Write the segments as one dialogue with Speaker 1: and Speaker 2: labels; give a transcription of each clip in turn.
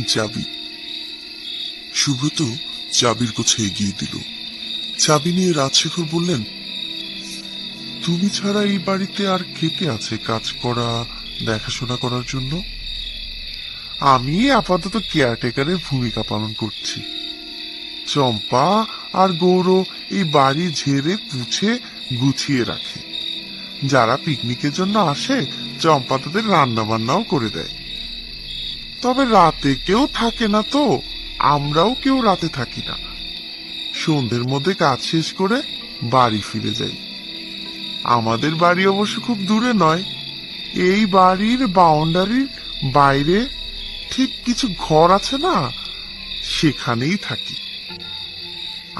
Speaker 1: নিন চাবি। সুব্রত চাবির কাছে এগিয়ে দিল। চাবি নিয়ে রাজশেখর বললেন, তুমি ছাড়া এই বাড়িতে আর কে কে আছে কাজ করা, দেখাশোনা করার জন্য? আমি আপাতত কেয়ারটেকারের ভূমিকা পালন করছি। চম্পা আর গৌর এই বাড়ি ঝেড়ে পুছে গুছিয়ে রাখে। যারা পিকনিকের জন্য আসে চম্পা তাদের রান্না বান্নাও করে দেয়। তবে রাতে কেউ থাকে না, তো আমরাও কেউ রাতে থাকি না। সন্ধ্যের মধ্যে কাজ শেষ করে বাড়ি ফিরে যাই। আমাদের বাড়ি অবশ্য খুব দূরে নয়, এই বাড়ির বাউন্ডারির বাইরে ঠিক কিছু ঘর আছে না, সেখানেই থাকি।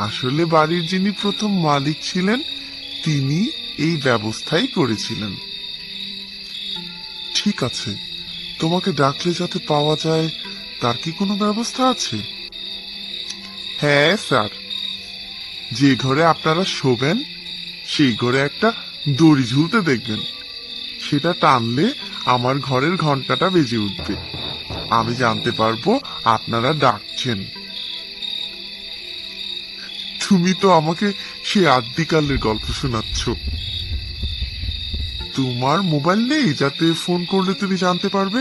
Speaker 1: আসলে বাড়ির যিনি প্রথম মালিক ছিলেন তিনি এই ব্যবস্থাই করেছিলেন। ঠিক আছে, তোমাকে ডাকলে যাতে পাওয়া যায় তার কি কোনো ব্যবস্থা আছে? হ্যাঁ স্যার, যে ঘরে আপনারা শোবেন সেই ঘরে একটা দড়ি ঝুলতে দেখবেন। সেটা টানলে আমার ঘরের ঘন্টাটা বেজে উঠবে। আমি জানতে পারবো আপনারা ডাকছেন। তুমি তো আমাকে সে আদ্যিকালের গল্প শোনাচ্ছ। তোমার মোবাইল নেই যাতে ফোন করলে তুমি জানতে পারবে?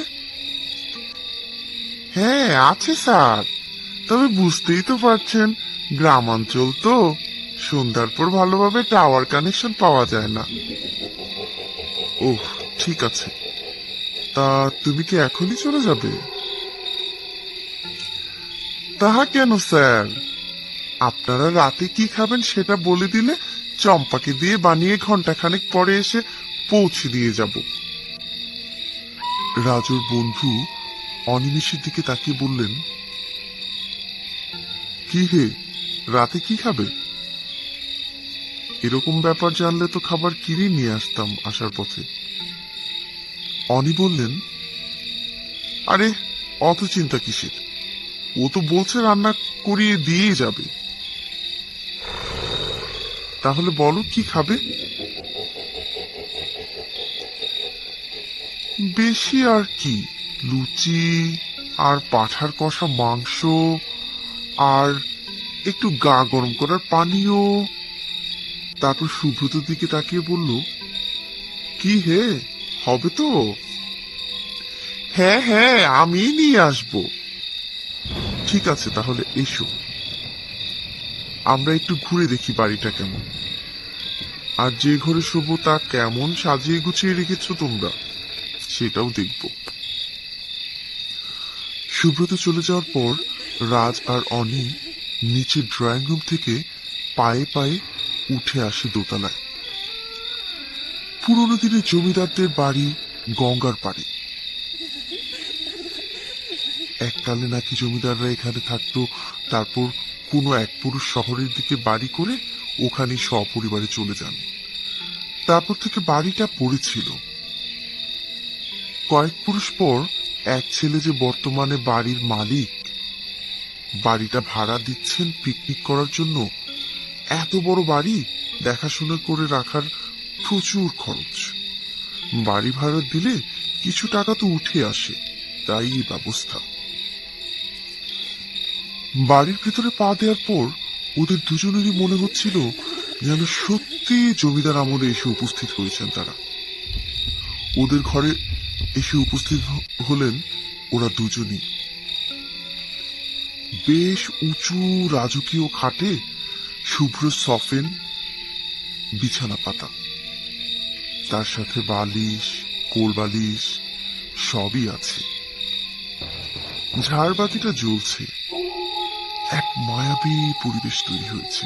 Speaker 1: হ্যাঁ আছে স্যার, তবে বুঝতেই তো পারছেন গ্রামাঞ্চল তো, সন্ধ্যার পর ভালোভাবে টাওয়ার কানেকশন পাওয়া যায় না। ওহ ঠিক আছে, তা তুমি কি এখনই চলে যাবে? তাহা কেন স্যার, আপনারা রাতে কি খাবেন সেটা বলে দিলে চম্পাকে দিয়ে বানিয়ে ঘন্টাখানেক পরে এসে পৌঁছে দিয়ে যাব। রাজুর বন্ধু অনিমেষের দিকে তাকিয়ে বললেন, কি হে, রাতে কি খাবে? এরকম ব্যাপার জানলে তো খাবার কিনে নিয়ে আসতাম আসার পথে। অনি বললেন, আরে অত চিন্তা কিসের, ও তো বলছে রান্না করিয়ে দিয়ে যাবে। তাহলে বলো কি খাবে? বেশি আর কি, লুচি আর পাঁঠার কষা মাংস আর একটু গা গরম করার পানীয়। তারপর সুব্রতর দিকে তাকিয়ে বলল, কি হে, হবে তো? হ্যাঁ হ্যাঁ, আমি নিয়ে আসব। ঠিক আছে তাহলে এসো, আমরা একটু ঘুরে দেখি বাড়িটা কেমন, আর যে ঘরে শোবো তা কেমন সাজিয়ে গুছিয়ে রেখেছো তোমরা সেটাও দেখব। সুব্রত চলে যাওয়ার পর রাজ আর অনি নিচের ড্রয়িং রুম থেকে পায়ে পায়ে উঠে আসে দোতলায়। পুরোনো দিনের জমিদারদের বাড়ি গঙ্গার পাড়ে। এককালে নাকি জমিদাররা এখানে থাকতো, তারপর কোনো এক পুরুষ শহরের দিকে বাড়ি করে ওখানে সপরিবারে চলে যান। তারপর থেকে বাড়িটা পড়েছিল। কয়েক পুরুষ পর এক ছেলে যে বর্তমানে বাড়ির মালিক, বাড়িটা ভাড়া দিচ্ছেন পিকনিক করার জন্য। এত বড় বাড়ি দেখাশোনা করে রাখার প্রচুর খরচ। বাড়ি ভাড়া দিলে কিছু টাকা তো উঠে আসে, তাই এই ব্যবস্থা। বাড়ির ভেতরে পা দেওয়ার পর ওদের দুজনেরই মনে হচ্ছিল যেন সত্যি জমিদার আমলে এসে উপস্থিত হয়েছেন তারা। ওদের ঘরে এসে উপস্থিত হলেন ওরা দুজনই। বেশ উঁচু রাজকীয় খাটে শুভ্র সফেন বিছানা পাতা, তার সাথে বালিশ, কোল বালিশ সবই আছে। ঝাড়বাতিটা জ্বলছে, এক মায়াবী পরিবেশ তৈরি হয়েছে।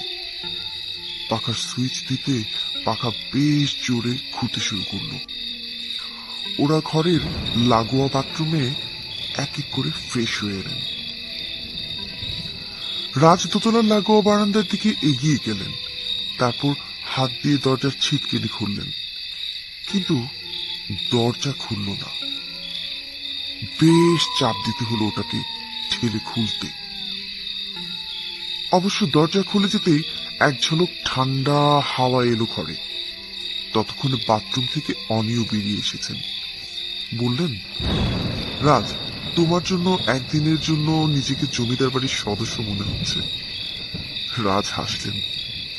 Speaker 1: পাখার সুইচ দিতে পাখা বেশ জোরে ঘুরতে শুরু করলো। ওরা ঘরের লাগোয়া বাথরুমে এক এক করে ফ্রেশ হয়ে এলেন। রাজ দোতলার লাগোয়া বারান্দার দিকে এগিয়ে গেলেন, তারপর হাত দিয়ে দরজার ছিটকিনি খুললেন, কিন্তু দরজা খুলল না। বেশ চাপ দিতে হলো ওটাকে ঠেলে খুলতে। অবশ্য দরজা খুলে যেতেই এক ঝলক ঠান্ডা হাওয়া এলো ঘরে। ততক্ষণে বাথরুম থেকে অনিও বেরিয়ে এসেছেন। বললেন, রাজ, তোমার জন্য একদিনের জন্য নিজেকে জমিদার বাড়ির সদস্য মনে হচ্ছে। রাজ হাসলেন।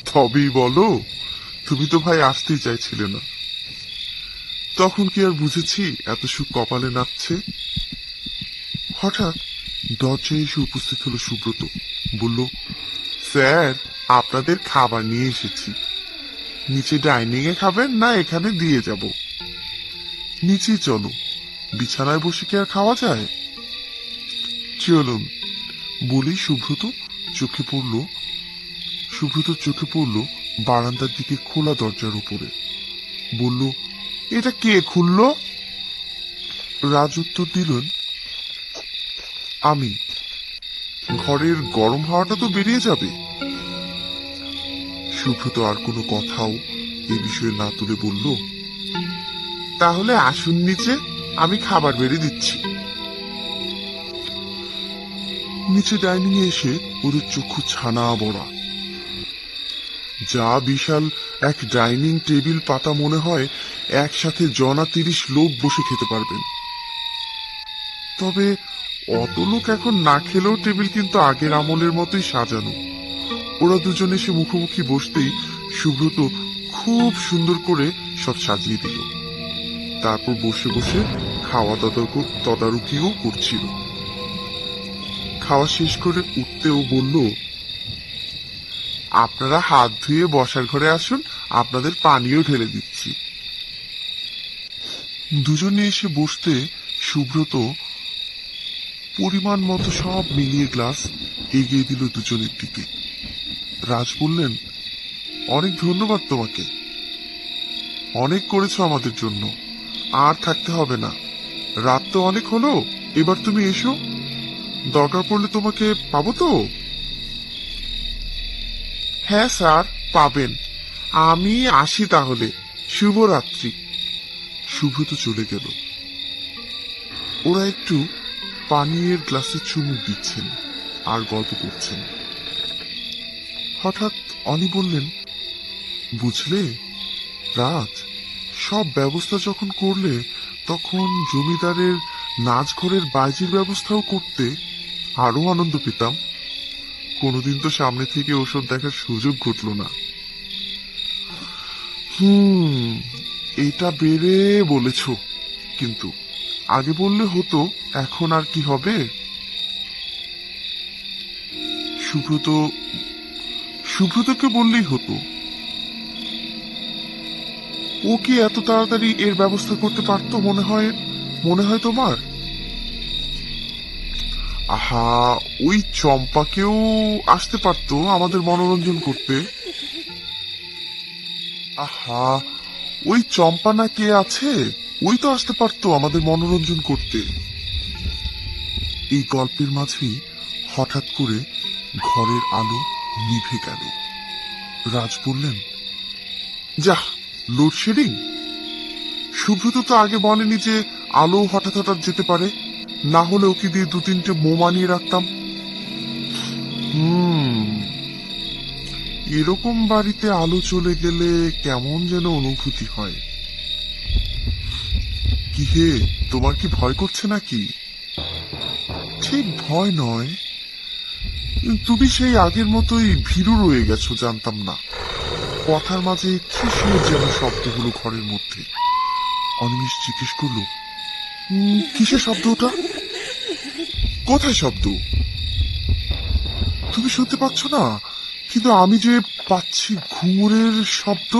Speaker 1: তবেই বলো, তুমি তো ভাই আসতেই চাইছিলে না। তখন কি আর বুঝেছি এত সুখ কপালে নাচছে। হঠাৎ দরজায় এসে উপস্থিত হলো সুব্রত। বলল, স্যার, আপনাদের খাবার নিয়ে এসেছি। নিচে ডাইনিং এ খাবেন না এখানে দিয়ে যাব? নিচে চলো, বিছানায় বসে কি আর খাওয়া যায়? চলুন। বলেই সুব্রতর চোখে পড়ল বারান্দার দিকে খোলা দরজার উপরে। বলল, এটা কে খুলল? রাজ উত্তর দিলেন, আমি। ঘরের গরম হাওয়াটা তো বেরিয়ে যাবে। সুব্রত আর কোনো কথাও এ বিষয়ে না তুলে বলল, তাহলে আসুন নিচে, আমি খাবার বেড়ে দিচ্ছি। নিচে ডাইনিং এ এসে ওদের চক্ষু ছানা বড়া। যা বিশাল এক ডাইনিং টেবিল পাতা, মনে হয় একসাথে জনা 30 লোক বসে খেতে পারবেন। তবে অত লোক এখন না খেলেও টেবিল কিন্তু আগের আমলের মতোই সাজানো। ওরা দুজন এসে মুখোমুখি বসতেই সুব্রত খুব সুন্দর করে সব সাজিয়ে দিল। তারপর বসে বসে খাওয়া তদারকিও করছিল। খাওয়া শেষ করে উঠতেও বলল, আপনারা হাত ধুয়ে বসার ঘরে আসুন, আপনাদের পানিও ঢেলে দিচ্ছি। দুজনে এসে বসতে সুব্রত পরিমাণ মতো সব মিলিয়ে গ্লাস এগিয়ে দিল দুজনের দিকে। রাজ বললেন, অনেক ধন্যবাদ তোমাকে, অনেক করেছো আমাদের জন্য। আর থাকতে হবে না, রাত তো অনেক হলো, এবার তুমি এসো, দরকার পড়লে তোমাকে পাবো তো? হ্যাঁ স্যার, পাবেন। আমি আসি তাহলে, শুভরাত্রি। সুব্রত চলে গেল। ওরা একটু পানীয়ের গ্লাসে চুমুক দিচ্ছেন আর গল্প করছেন। হঠাৎ অনি বললেন, বুঝলে রাজ, সব ব্যবস্থা যখন করলে তখন জমিদারের নাচঘরের বাইজির ব্যবস্থাও করতে, আরো আনন্দ পেতাম। কোনোদিন তো সামনে থেকে ওসব দেখার সুযোগ ঘটল না। এটা বেড়ে বলেছ, কিন্তু আগে বললে হতো। এখন আর কি হবে? সুব্রতকে বললেই হতো। ও কি এত তাড়াতাড়ি এর ব্যবস্থা করতে পারতো মনে হয় তোমার? আহা, ওই চম্পাকেও আসতে পারতো আমাদের মনোরঞ্জন করতে। আহা, ওই চম্পা না কে আছে, ওই তো আসতে পারতো আমাদের মনোরঞ্জন করতে। এই গল্পের মাঝেই হঠাৎ করে ঘরের আলো নিভে গেল। রাজ বললেন, যাহ, লোডশেডিং। সুব্রত তো আগে বলেনি যে আলো হঠাৎ হঠাৎ যেতে পারে, না হলে ওকে দিয়ে 2-3টে মোম আনিয়ে রাখতাম। এরকম বাড়িতে আলো চলে গেলে কেমন যেন অনুভূতি হয়। কি হে, তোমার কি ভয় করছে নাকি? ঠিক ভয় নয়, তুমি সেই আগের মতোই ভীরু রয়ে গেছো, জানতাম না। কথার মাঝে কিসের যেন শব্দ হলো ঘরের মধ্যে। অনিমেষ জিজ্ঞেস করল, কিসের শব্দ ওটা? কোথায় শব্দ? তুমি শুনতে পাচ্ছ না, কিন্তু আমি যে পাচ্ছি ঘুঙুরের শব্দ।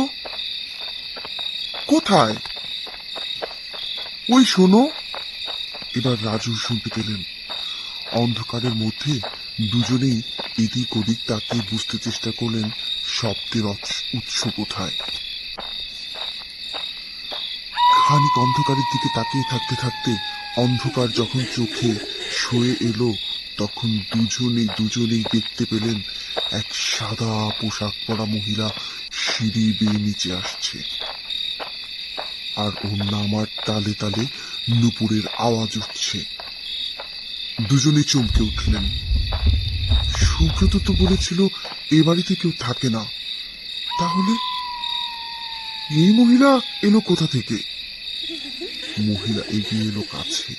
Speaker 1: কোথায়? ওই শোনো। এবার রাজু শুনতে পেলেন। অন্ধকারের মধ্যে দুজনেই এদিক ওদিক তাকিয়ে বুঝতে চেষ্টা করলেন শব্দের উৎস কোথায়। খানিক অন্ধকারের দিকে তাকিয়ে থাকতে থাকতে অন্ধকার যখন চোখে সয়ে এলো, তখন দুজনেই দেখতে পেলেন এক সাদা পোশাক পরা মহিলা সিঁড়ি বেয়ে নিচে আসছে, আর ওর নামার তালে তালে নুপুরের আওয়াজ উঠছে। দুজনে চমকে উঠলেন। সুব্রত তো বলেছিল এ বাড়িতে কেউ থাকে না, তাহলে এই মহিলা এলো কোথা থেকে? মহিলা এগিয়ে এলো কাছে।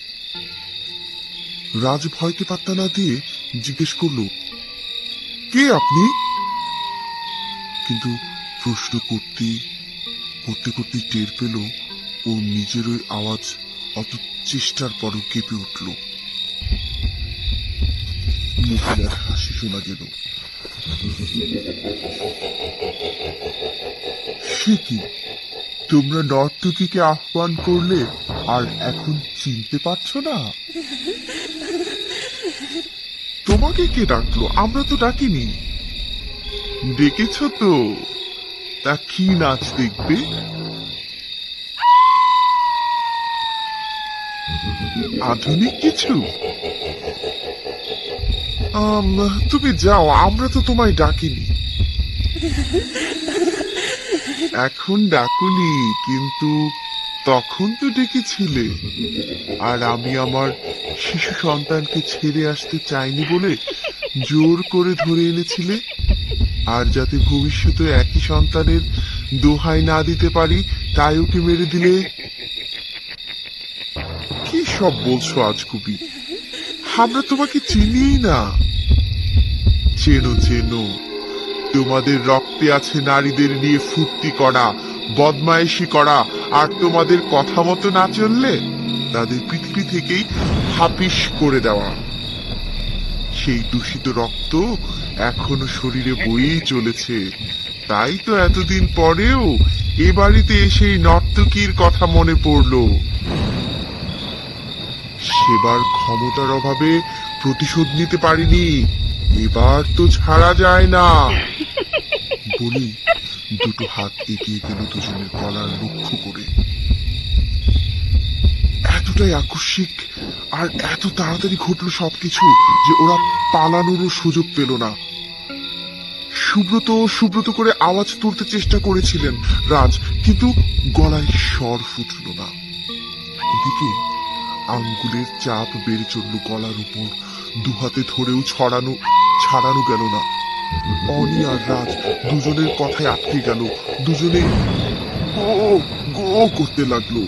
Speaker 1: রাজ ভয়কে পাত্তা না দিয়ে জিজ্ঞেস করলো, কে আপনি? কিন্তু প্রশ্ন করতে করতে টের পেল ও নিজের ওই আওয়াজ অত চেষ্টার পরও কেঁপে উঠল। মহিলার হাসি শোনা গেল। সে কি, তোমরা নর্তকীকে আহ্বান করলে আর এখন চিনতে পারছো না? তোমাকে কে ডাকলো? আমরা তো ডাকিনি। ডেকেছ তো, তা কি নাচ দেখবে? আধুনিক কিছু? তুমি যাও, আমরা তো তোমায় ডাকিনি। এখন ডাকুনি, কিন্তু তখন তো ডেকেছিলে। আর আমি আমার শিশু সন্তানকে ছেড়ে আসতে চাইনি বলে জোর করে ধরে এনেছিলে। আর যাতে ভবিষ্যতে একই সন্তানের দোহাই না দিতে পারি তাই ওকে মেরে দিলে। কি সব বলছো আজগুবি? আমরা তোমাকে চিনিই না। চেনো চেনো, তোমাদের রক্তে আছে নারীদের নিয়ে ফুর্তি করা, বদমায়েশি করা, আর তোমাদের কথা মতো না চললে তাদের পৃথিবী থেকেই হাপিস করে দেওয়া। সেই দূষিত রক্ত এখনো শরীরে বয়েই চলেছে। তাই তো এতদিন পরেও এ বাড়িতে সেই নর্তকীর কথা মনে পড়লো। সেবার ক্ষমতার অভাবে প্রতিশোধ নিতে পারিনি, এবার তো ছাড়া যায় না। বলি দুটো হাত এগিয়ে গেল দুজনের গলার লক্ষ্য করে। এতটাই আকস্মিক আর এত তাড়াতাড়ি ঘটলো সবকিছু যে ওরা পালানোরও সুযোগ পেল না। সুব্রত সুব্রত করে আওয়াজ তুলতে চেষ্টা করেছিলেন রাজ, কিন্তু গলায় স্বর ফুটল না। ওদিকে আঙ্গুলের চাপ বেড়ে চলল গলার উপর, দুহাতে ধরেও ছাড়ানো গেল না। অনি আর রাজ দুজনের কথায় আটকে গেল। দুজনে গো গো করতে লাগলো,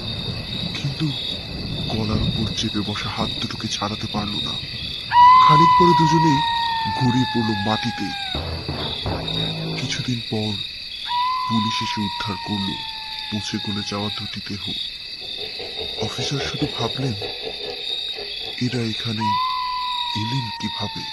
Speaker 1: কিন্তু গলার উপর চেপে বসা হাত দুটোকে ছাড়াতে পারল না। খানিক পরে দুজনেই গড়িয়ে পড়ল মাটিতে। কিছুদিন পর পুলিশ এসে উদ্ধার করলো পচে গলে যাওয়া দুটি দেহ। অফিসার শুধু ভাবলেন, এরা এখানে এলেন কিভাবে?